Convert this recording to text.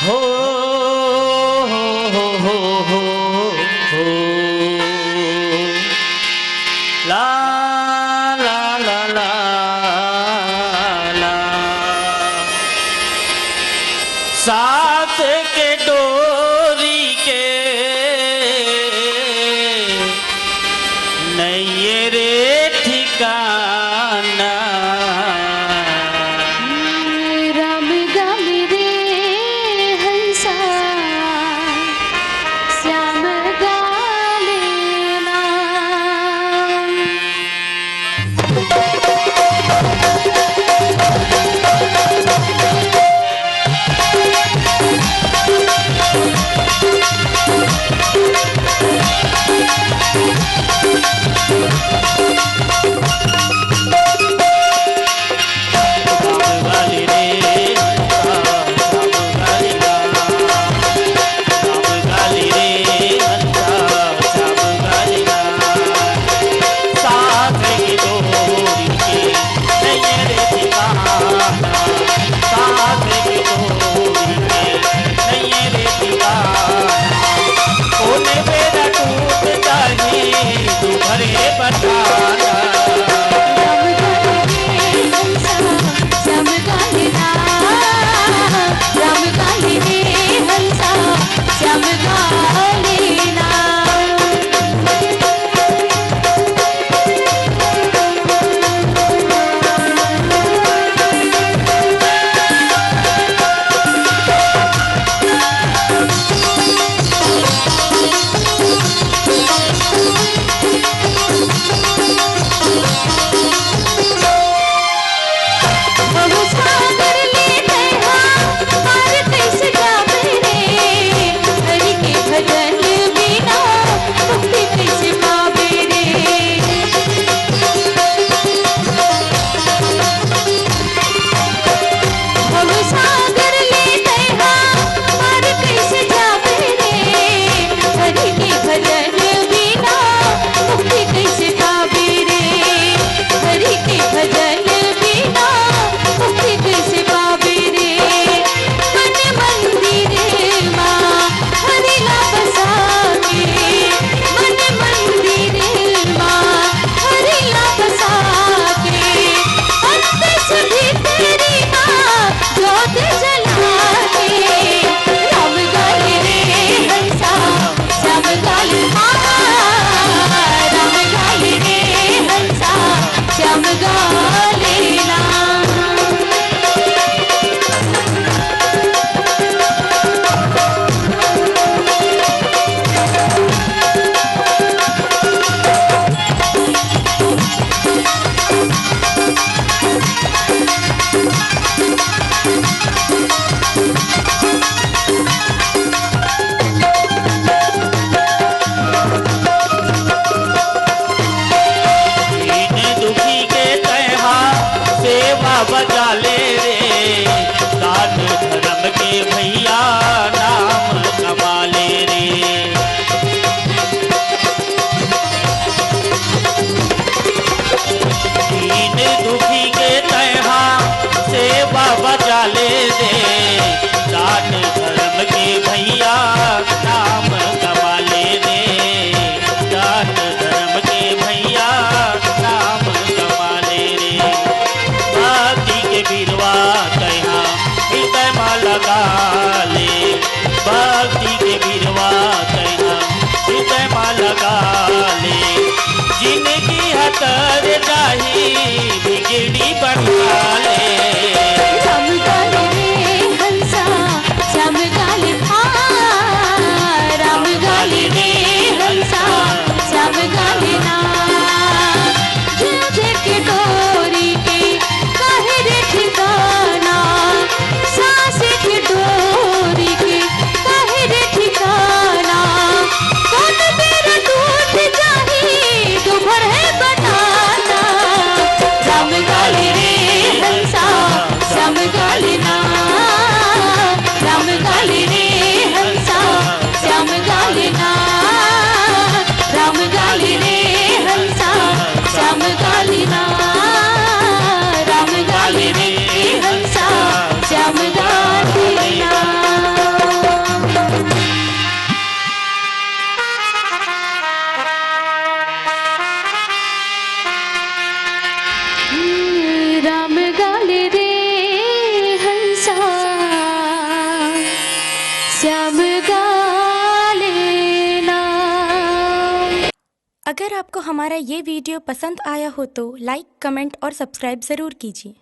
हो हो हो हो हो ला ला ला ला ला साथ के डोरी के नहीं रे ठिकाना राम गामी रे हंसा श्याम गालेना बजा ले रे दान धर्म के भैया नाम कमा ले रे दीन दुखी के तहा सेवा बजा ले रे दान धर्म के भैया नाम कमा ले रे दान धर्म के भैया नाम कमा ले रे बीरवा कहा हृदय में लगा ले भक्ति के बीरवा कहा हृदय में लगा ले जिंदगी हतर जाही बिगड़ी बना ले श्याम गा लेना। अगर आपको हमारा ये वीडियो पसंद आया हो तो लाइक, कमेंट और सब्सक्राइब ज़रूर कीजिए।